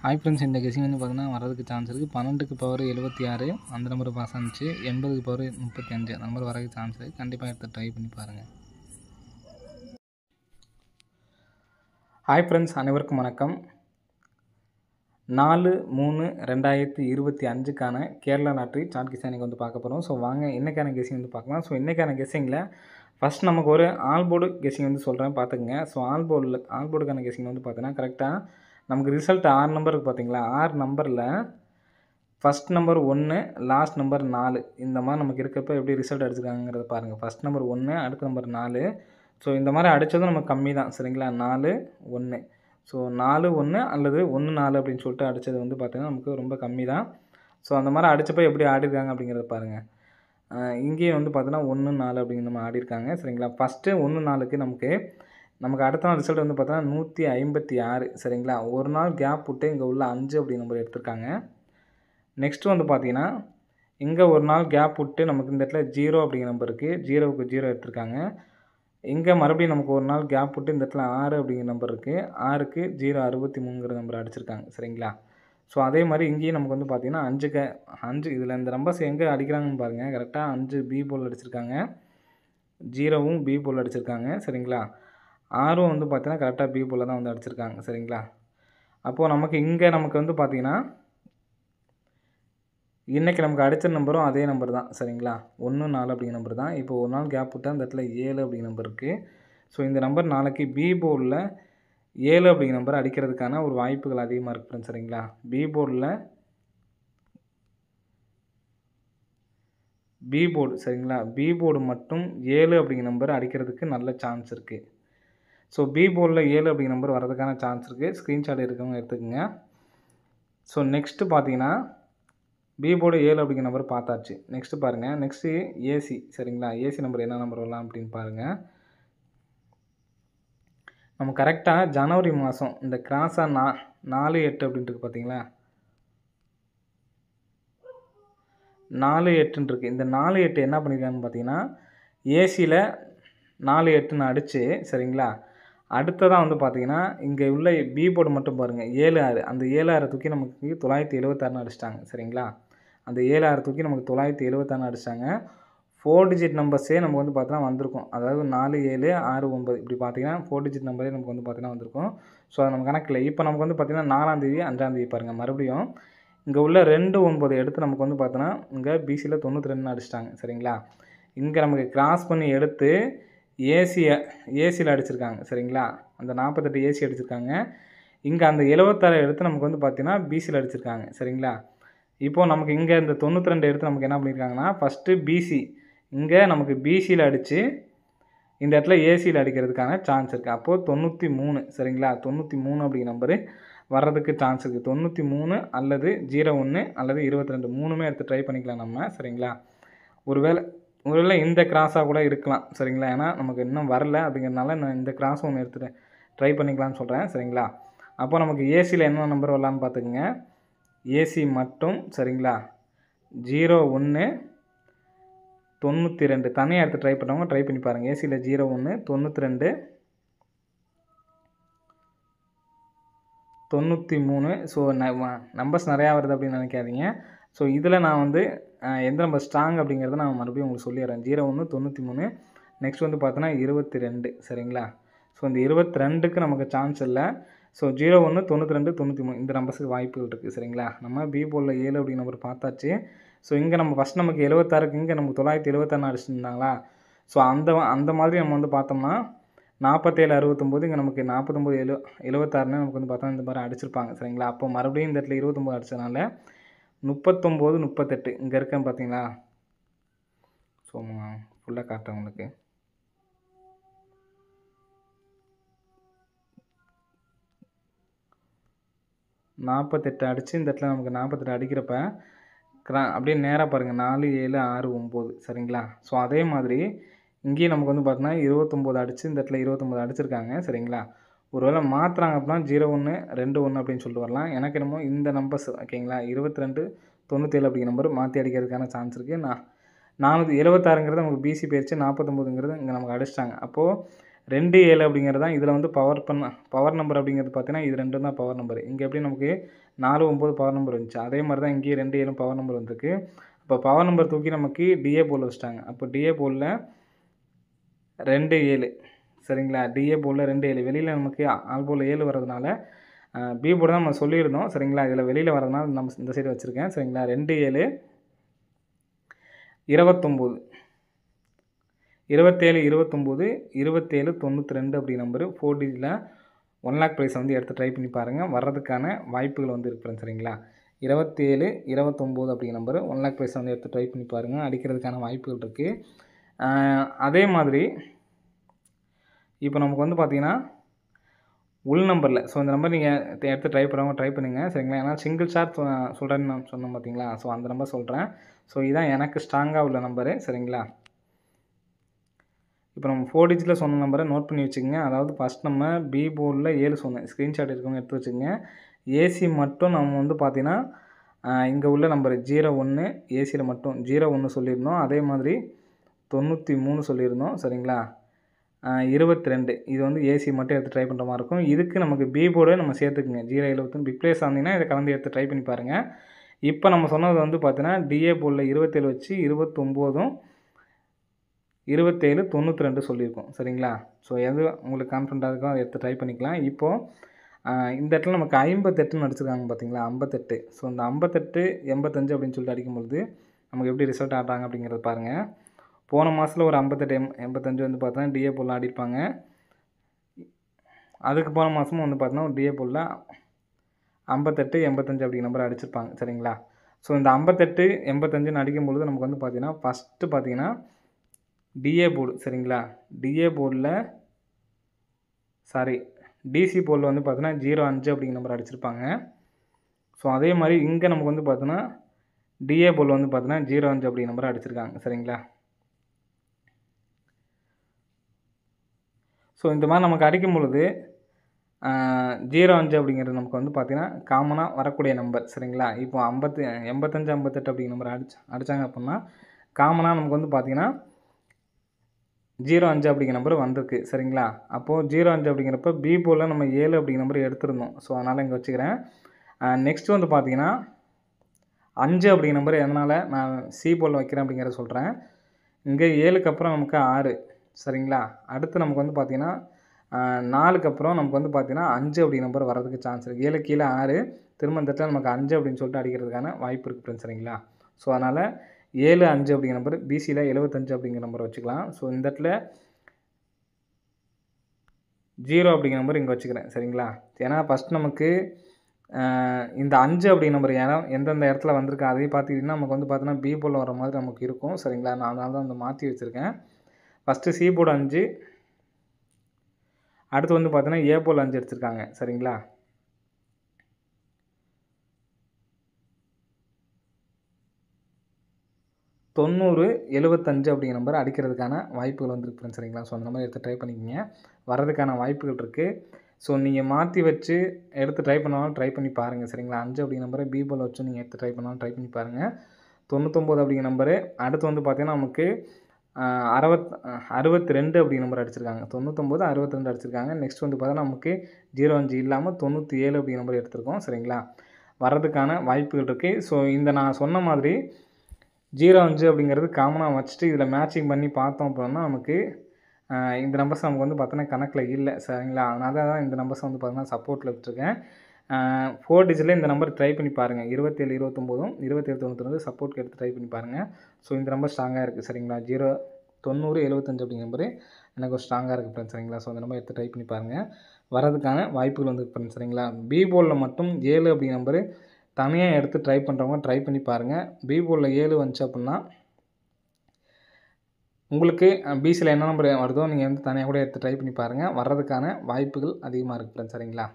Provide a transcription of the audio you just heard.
Hi friends, இந்த guessing வந்து பார்த்தீங்கன்னா வரதுக்கு சான்ஸ் இருக்குது. 12க்கு பவர் 76 அந்த நம்பர் பாஸ் ஆனிச்சு. 80க்கு பவர் 35 அந்த நம்பர் வரதுக்கு சான்ஸ் இருக்குது. கண்டிப்பாக எடுத்து ட்ரை பண்ணி பாருங்கள். ஹாய் ஃப்ரெண்ட்ஸ், அனைவருக்கும் வணக்கம். 4/3/2025க்கான கேரளா லாட்ரி சார்ட் கெஸிங் வந்து பார்க்க போகிறோம். ஸோ வாங்க இன்றைக்கான கெஸிங் வந்து பார்க்கலாம். ஸோ இன்றைக்கான கெஸிங்கில் ஃபஸ்ட் நமக்கு ஒரு ஆல் போர்டு கெஸிங் வந்து சொல்கிறேன், பார்த்துக்குங்க. ஸோ ஆல் போர்டுக்கான கெஸிங் வந்து பார்த்தீங்கன்னா கரெக்டாக நமக்கு ரிசல்ட் 6 நம்பருக்கு பார்த்தீங்களா, 6 நம்பரில் ஃபஸ்ட் நம்பர் 1, லாஸ்ட் நம்பர் 4 இந்த மாதிரி நமக்கு இருக்கப்போ எப்படி ரிசல்ட் அடிச்சிருக்காங்கிறத பாருங்கள். ஃபஸ்ட் நம்பர் 1, அடுத்த நம்பர் 4. ஸோ இந்த மாதிரி அடித்ததும் நமக்கு கம்மி தான், சரிங்களா. 4 1. ஸோ 4 1 அல்லது 1 4 அப்படின்னு சொல்லிட்டு அடித்தது வந்து பார்த்திங்கன்னா நமக்கு ரொம்ப கம்மி தான். ஸோ அந்த மாதிரி அடித்தப்போ எப்படி ஆடிருக்காங்க அப்படிங்கிறத பாருங்கள். இங்கேயும் வந்து பார்த்தீங்கன்னா 1 4 அப்படிங்கிற நம்ம ஆடிருக்காங்க, சரிங்களா. ஃபஸ்ட்டு 1 4க்கு நமக்கு அடுத்த நாள் ரிசல்ட் வந்து பார்த்தோன்னா 156, சரிங்களா. ஒரு நாள் கேப் விட்டு இங்கே உள்ள 5 அப்படி நம்பர் எடுத்திருக்காங்க. நெக்ஸ்ட்டு வந்து பார்த்தீங்கன்னா இங்கே ஒரு நாள் கேப் விட்டு நமக்கு இந்த இடத்துல 0 அப்படிங்கிற நம்பர் இருக்குது, 0க்கு 0 எடுத்திருக்காங்க. இங்கே மறுபடியும் நமக்கு ஒரு நாள் கேப் விட்டு இந்த இடத்துல 6 அப்படிங்கிற நம்பர் இருக்குது, 6க்கு 063ங்கிற நம்பர் அடிச்சிருக்காங்க, சரிங்களா. ஸோ அதே மாதிரி இங்கேயும் நமக்கு வந்து பார்த்திங்கன்னா 5 இதில் இந்த நம்பர்ஸ் எங்கே அடிக்கிறாங்கன்னு பாருங்கள். கரெக்டாக 5 பி போல் அடிச்சிருக்காங்க, 0வும் பி போல் அடிச்சிருக்காங்க, சரிங்களா. 6ம் வந்து பார்த்தீங்கன்னா கரெக்டாக பி போல் தான் வந்து அடிச்சிருக்காங்க, சரிங்களா. அப்போது நமக்கு வந்து பார்த்திங்கன்னா இன்றைக்கி நமக்கு அடித்த நம்பரும் அதே நம்பர் தான், சரிங்களா. 1 4 அப்படிங்கிற நம்பர் தான். இப்போ ஒரு நாள் கேப் விட்டால் அந்த இடத்துல 7 அப்படிங்கிற நம்பர் இருக்குது. ஸோ இந்த நம்பர் நாளைக்கு பி போர்டில் 7 அப்படிங்கிற நம்பர் அடிக்கிறதுக்கான ஒரு வாய்ப்புகள் அதிகமாக இருக்குது, சரிங்களா. பி போர்டு சரிங்களா, பி போர்டு மட்டும் 7 அப்படிங்கிற நம்பர் அடிக்கிறதுக்கு நல்ல சான்ஸ் இருக்குது. ஸோ பி போர்டில் 7 அப்படிங்கிற நம்பர் வரதுக்கான சான்ஸ் இருக்குது. ஸ்க்ரீன்ஷாட் இருக்கவங்க எடுத்துக்கோங்க. ஸோ நெக்ஸ்ட்டு பார்த்தீங்கன்னா பி போர்டு 7 அப்படிங்கிற நம்பர் பார்த்தாச்சு. நெக்ஸ்ட்டு பாருங்கள், நெக்ஸ்ட்டு ஏசி, சரிங்களா. ஏசி நம்பர் என்ன நம்பர் வரலாம் அப்படின்னு பாருங்கள். நம்ம கரெக்டாக ஜனவரி மாதம் இந்த கிராஸாக 4 8 அப்படின்ட்டு பார்த்தீங்களா, 4 8ன்னு இருக்குது. இந்த 4 8 என்ன பண்ணியிருக்காங்கன்னு பார்த்தீங்கன்னா ஏசியில் 4 8ன்னு அடித்து, சரிங்களா. அடுத்ததாக வந்து பார்த்தீங்கன்னா இங்கே உள்ள பி போர்டு மட்டும் பாருங்கள், 7 6. அந்த 7 6 தூக்கி நமக்கு 976ன்னு அடிச்சிட்டாங்க, சரிங்களா. அந்த 7 6 தூக்கி நமக்கு 976 அடிச்சிட்டாங்க. 4 டிஜிட் நம்பர்ஸே நமக்கு வந்து பார்த்தீங்கன்னா வந்திருக்கும். அதாவது 4 7 6 9 இப்படி பார்த்தீங்கன்னா 4 டிஜிட் நம்பரே நமக்கு வந்து பார்த்தீங்கன்னா வந்திருக்கும். ஸோ அது நம்ம கணக்கில் இப்போ நமக்கு வந்து பார்த்தீங்கன்னா 4ஆம் தேதி 5ஆம் தேதி பாருங்கள், மறுபடியும் இங்கே உள்ள 2 9 எடுத்து நமக்கு வந்து பார்த்தோன்னா இங்கே பிசியில் 92 அடிச்சிட்டாங்க, சரிங்களா. இங்கே நமக்கு கிராஸ் பண்ணி எடுத்து ஏசியில் அடிச்சிருக்காங்க, சரிங்களா. அந்த 48 ஏசி அடிச்சிருக்காங்க. இங்கே அந்த 76 எடுத்து நமக்கு வந்து பார்த்தீங்கன்னா பிசியில் அடிச்சிருக்காங்க, சரிங்களா. இப்போது நமக்கு இங்கே இந்த 92 எடுத்து நமக்கு என்ன பண்ணியிருக்காங்கன்னா ஃபஸ்ட்டு பிசி இங்கே நமக்கு பிசியில் அடித்து இந்த இடத்துல ஏசியில் அடிக்கிறதுக்கான சான்ஸ் இருக்குது. அப்போது 93, சரிங்களா. 93 அப்படிங்கிற நம்பரு வர்றதுக்கு சான்ஸ் இருக்குது. 93 அல்லது 01 அல்லது 22 3மே எடுத்து ட்ரை பண்ணிக்கலாம் நம்ம, சரிங்களா. ஒருவேளை இந்த கிராஸாக கூட இருக்கலாம், சரிங்களா. ஏன்னா நமக்கு இன்னும் வரல அப்படிங்கிறதுனால நான் இந்த கிராஸ் ஒன்று எடுத்துகிட்டு ட்ரை பண்ணிக்கலாம்னு சொல்கிறேன், சரிங்களா. அப்போ நமக்கு ஏசியில் என்ன நம்பர் வரலான்னு பார்த்துக்குங்க. ஏசி மட்டும், சரிங்களா. 01 92 தனியாக எடுத்து ட்ரை பண்ணுறவங்க ட்ரை பண்ணி பாருங்கள். ஏசியில் 01 92 93. ஸோ நம்பர்ஸ் நிறையா வருது அப்படின்னு நினைக்காதீங்க. ஸோ இதில் நான் வந்து எந்த நம்பர் ஸ்ட்ராங் அப்படிங்கிறத நான் மறுபடியும் உங்களுக்கு சொல்லிடுறேன். 01 93. நெக்ஸ்ட் வந்து பார்த்தோன்னா 22, சரிங்களா. ஸோ இந்த 22க்கு நமக்கு சான்ஸ் இல்லை. ஸோ 01 92 93 இந்த நம்பர்ஸுக்கு வாய்ப்புகள் இருக்குது, சரிங்களா. நம்ம பி போர்டில் 7 அப்படிங்கிற நம்பர் பார்த்தாச்சு. ஸோ இங்கே நம்ம ஃபஸ்ட் நமக்கு 76க்கு இங்கே நமக்கு 976 அடிச்சிருந்தாங்களா. ஸோ அந்த மாதிரி நம்ம வந்து பார்த்தோம்னா 47 69 இங்கே நமக்கு 49 76ன்னு நமக்கு வந்து பார்த்தா இந்த மாதிரி அடிச்சிருப்பாங்க, சரிங்களா. அப்போ மறுபடியும் இந்த இடத்துல 29 அடிச்சதுனால 39 38 இங்கே இருக்கேன் பார்த்தீங்களா. ஸோ ஃபுல்லாக காட்டுறேன் உங்களுக்கு. நாற்பத்தெட்டு அடித்து இந்த இடத்துல நமக்கு 48 அடிக்கிறப்ப அப்படியே நேராக பாருங்கள் 4 7 6 9, சரிங்களா. ஸோ அதே மாதிரி இங்கேயும் நமக்கு வந்து பார்த்தீங்கன்னா 29 அடித்து இந்த இடத்துல 29 அடிச்சிருக்காங்க, சரிங்களா. ஒருவேளை மாற்றுறாங்க அப்படின்னா 01 21 அப்படின்னு சொல்லிட்டு வரலாம். எனக்கு என்னமோ இந்த நம்பர்ஸ் ஓகேங்களா 22 97 அப்படிங்கிற நம்பர் மாற்றி அடிக்கிறதுக்கான சான்ஸ் இருக்குது. 476ங்கிறது நமக்கு பிசி போயிடுச்சு, 49ங்கிறது இங்கே நமக்கு அடிச்சிட்டாங்க. அப்போது 27 அப்படிங்கிறது தான் இதில் வந்து பவர் நம்பர் அப்படிங்கிறது பார்த்தீங்கன்னா இது ரெண்டும் தான் பவர் நம்பர். இங்கே எப்படி நமக்கு 4, 9 பவர் நம்பர் வந்துச்சு, அதே மாதிரி தான் இங்கேயும் 2, 7 பவர் நம்பர் வந்திருக்கு. அப்போ பவர் நம்பர் தூக்கி நமக்கு டிஏ போர்டில் வச்சுட்டாங்க. அப்போ டிஏ போர்டில் 2, 7 சரிங்களா. டிஏ போர்டில் 2, 7 வெளியில் நமக்கு ஆல் போர்டில் 7 வர்றதுனால பி போர்டு தான் நம்ம சொல்லியிருந்தோம் சரிங்களா. இதில் வெளியில் வரதுனால நம்ம இந்த சைடு வச்சுருக்கேன் சரிங்களா. 2, 7 29 27 29 27 92 அப்படி நம்பரு 4 டிஜிட்டில் 1 லேக் ப்ரைஸை வந்து எடுத்து ட்ரை பண்ணி பாருங்கள். வர்றதுக்கான வாய்ப்புகள் வந்து இருக்கிறேன் சரிங்களா. 27 29 அப்படிங்கிற நம்பரு 1 லேக் ப்ரைஸை வந்து எடுத்து ட்ரை பண்ணி பாருங்கள். அடிக்கிறதுக்கான வாய்ப்புகள் இருக்குது. அதே மாதிரி இப்போ நமக்கு வந்து பார்த்திங்கன்னா உள் நம்பரில் ஸோ இந்த நம்பர் நீங்கள் எடுத்து ட்ரை பண்ணுறவங்க ட்ரை பண்ணுங்கள் சரிங்களா. ஏன்னா சிங்கிள் ஷாட் சொல்கிறேன்னு நான் சொன்னேன் பார்த்தீங்களா. ஸோ அந்த நம்பர் சொல்கிறேன். ஸோ இதுதான் எனக்கு ஸ்ட்ராங்காக உள்ள நம்பரு சரிங்களா. இப்போ நம்ம 4 டிஜிட்டில் சொன்ன நம்பரை நோட் பண்ணி வச்சுக்கோங்க. அதாவது ஃபஸ்ட் நம்ம பி போர்டில் 7 சொன்னேன், ஸ்க்ரீன்ஷாட் இருக்கவங்க எடுத்து வச்சுக்கோங்க. ஏசி மட்டும் நம்ம வந்து பார்த்தீங்கன்னா இங்கே உள்ள நம்பர் 01 ஏசியில் மட்டும் 01 சொல்லியிருந்தோம். அதே மாதிரி 93 சொல்லியிருந்தோம் சரிங்களா. 22 இது வந்து ஏசி மட்டும் எடுத்து ட்ரை பண்ணுற மாதிரி இருக்கும். இதுக்கு நமக்கு பி போர்டே நம்ம சேர்த்துக்குங்க. 071 பிக் ப்ளேஸ் ஆனீங்கன்னா இதை கலந்து எடுத்து ட்ரை பண்ணி பாருங்கள். இப்போ நம்ம சொன்னது வந்து பார்த்தீங்கன்னா டிஏ போர்டில் 27 வச்சு 29 27 92 சொல்லியிருக்கோம் சரிங்களா. ஸோ எது உங்களுக்கு கான்ஃபிடண்ட்டாக இருக்கோ அதை எடுத்து ட்ரை பண்ணிக்கலாம். இப்போது இந்த இடத்துல நமக்கு 58ன்னு அடிச்சிருக்காங்க பார்த்தீங்களா, 58. ஸோ இந்த 58 85 அப்படின்னு சொல்லிட்டு அடிக்கும்பொழுது நமக்கு எப்படி ரிசல்ட் ஆடுறாங்க அப்படிங்கிறத பாருங்கள். போன மாதத்தில் ஒரு 58 85 வந்து பார்த்தீங்கன்னா டிஏ போர்டில் ஆடிருப்பாங்க. அதுக்கு போன மாதமும் வந்து பார்த்தீங்கன்னா ஒரு டிஏ போர்டில் 58 85 அப்படிங்கிற நம்பர் அடிச்சிருப்பாங்க சரிங்களா. ஸோ இந்த 58 85ன்னு அடிக்கும்பொழுது நமக்கு வந்து பார்த்தீங்கன்னா ஃபஸ்ட்டு பார்த்தீங்கன்னா டிஏ போர்டு சரிங்களா. டிஏ போர்டில் டிசி போர்டில் வந்து பார்த்தீங்கன்னா 05 அப்படிங்கிற நம்பர் அடிச்சிருப்பாங்க. ஸோ அதே மாதிரி இங்கே நமக்கு வந்து பார்த்தீங்கன்னா டிஏ போர்டில் வந்து பார்த்தீங்கன்னா 05 அப்படிங்கிற நம்பர் அடிச்சிருக்காங்க சரிங்களா. ஸோ இந்த மாதிரி நமக்கு அடிக்கும் பொழுது 05 அப்படிங்கிறது நமக்கு வந்து பார்த்தீங்கன்னா காமனாக வரக்கூடிய நம்பர் சரிங்களா. இப்போ 85 58 அப்படிங்கிற நம்பர் அடித்தாங்க அப்படின்னா காமனாக நமக்கு வந்து பார்த்தீங்கன்னா 05 அப்படிங்கிற நம்பர் வந்திருக்கு சரிங்களா. அப்போது 05 அப்படிங்கிறப்ப பி போர்டில் நம்ம 7 அப்படிங்கிற நம்பர் எடுத்துருந்தோம். ஸோ அதனால் இங்கே வச்சுக்கிறேன். நெக்ஸ்ட்டு வந்து பார்த்தீங்கன்னா 5 அப்படிங்கிற நம்பர் எதனால் நான் சி போர்டில் வைக்கிறேன் அப்படிங்கிறத சொல்கிறேன். இங்கே 7க்கு அப்புறம் நமக்கு 6 சரிங்களா. அடுத்து நமக்கு வந்து பார்த்தீங்கன்னா 4க்கு அப்புறம் நமக்கு வந்து பார்த்தீங்கன்னா 5 அப்படிங்கிற நம்பர் வர்றதுக்கு சான்ஸ் இருக்குது. 7 கீழே 6 திரும்ப இந்த இடத்துல நமக்கு 5 அப்படின்னு சொல்லிட்டு அடிக்கிறதுக்கான வாய்ப்பு இருக்குது ஃப்ரெண்ட்ஸ் சரிங்களா. ஸோ அதனால் 7 5 அப்படிங்கிற நம்பர் பிசியில் 75 அப்படிங்கிற நம்பர் வச்சுக்கலாம். ஸோ இந்த இடத்துல 0 அப்படிங்கிற நம்பர் இங்கே வச்சுக்கிறேன் சரிங்களா. ஏன்னா ஃபஸ்ட் நமக்கு இந்த 5 அப்படிங்கிற நம்பர் எந்தெந்த இடத்துல வந்திருக்கு அதையும் பார்த்துக்கிட்டிங்கன்னா நமக்கு வந்து பார்த்தீங்கன்னா பி போர்டில் வர மாதிரி நமக்கு இருக்கும் சரிங்களா. நான் அதனால தான் வந்து மாற்றி வச்சுருக்கேன். ஃபஸ்ட்டு சி போர்டு 5, அடுத்து வந்து பார்த்தீங்கன்னா ஏ போர்டில் 5 எடுத்திருக்காங்க சரிங்களா. தொண்ணூறு 75 அப்படிங்கிற நம்பர் அடிக்கிறதுக்கான வாய்ப்புகள் வந்துருக்கு ஃப்ரெண்ட்ஸ் சரிங்களா. ஸோ அந்த நம்பர் எடுத்து ட்ரை பண்ணிக்கோங்க. வர்றதுக்கான வாய்ப்புகள் இருக்குது. ஸோ நீங்கள் மாற்றி வச்சு எடுத்து ட்ரை பண்ணாலும் ட்ரை பண்ணி பாருங்கள் சரிங்களா. 5 அப்படிங்கிற நம்பரை பி போர்டில் வச்சு நீங்கள் எடுத்து ட்ரை பண்ணாலும் ட்ரை பண்ணி பாருங்கள். 99 அப்படிங்கிற நம்பரு அடுத்து வந்து பார்த்தீங்கன்னா நமக்கு 62 அப்படிங்கிற நம்பர் அடிச்சிருக்காங்க. 99 62 அடிச்சிருக்காங்க. நெக்ஸ்ட் வந்து பார்த்தீங்கன்னா நமக்கு 05 இல்லாமல் 97 அப்படிங்கிற நம்பர் எடுத்திருக்கோம் சரிங்களா. வர்றதுக்கான வாய்ப்புகள் இருக்குது. ஸோ இந்த நான் சொன்ன மாதிரி 05 அப்படிங்கிறது காமனாக வச்சுட்டு இதில் மேட்சிங் பண்ணி பார்த்தோம் அப்படின்னா நமக்கு இந்த நம்பர்ஸ் நமக்கு வந்து பார்த்தோன்னா கணக்கில் இல்லை சரிங்களா. அதனால தான் இந்த நம்பர்ஸ் வந்து பார்த்தீங்கன்னா சப்போர்ட்டில் விட்டுருக்கேன். 4 டிஜிட்டில் இந்த நம்பர் ட்ரை பண்ணி பாருங்கள். 27 29 27 92 சப்போர்ட்க்கு எடுத்து ட்ரை பண்ணி பாருங்கள். ஸோ இந்த நம்பர் ஸ்ட்ராங்காக இருக்குது சரிங்களா. 90 75 அப்படிங்கிற நம்பர் எனக்கு ஒரு ஸ்ட்ராங்காக இருக்குது ஃப்ரெண்ட்ஸ் சரிங்களா. ஸோ அந்த நம்பர் எடுத்து ட்ரை பண்ணி பாருங்கள். வரதுக்கான வாய்ப்புகள் வந்து ஃப்ரெண்ட்ஸ் சரிங்களா. பி போர்டில் மட்டும் 7 அப்படிங்கிற நம்பரு தனியாக எடுத்து ட்ரை பண்ணுறவங்க ட்ரை பண்ணி பாருங்கள். பி போர்டில் 7 வந்துச்சு அப்படின்னா உங்களுக்கு பிசியில் என்ன நம்பர் வருதோ நீங்கள் வந்து தனியாக கூட எடுத்து ட்ரை பண்ணி பாருங்கள். வர்றதுக்கான வாய்ப்புகள் அதிகமாக இருக்குது ஃப்ரெண்ட்ஸ் சரிங்களா.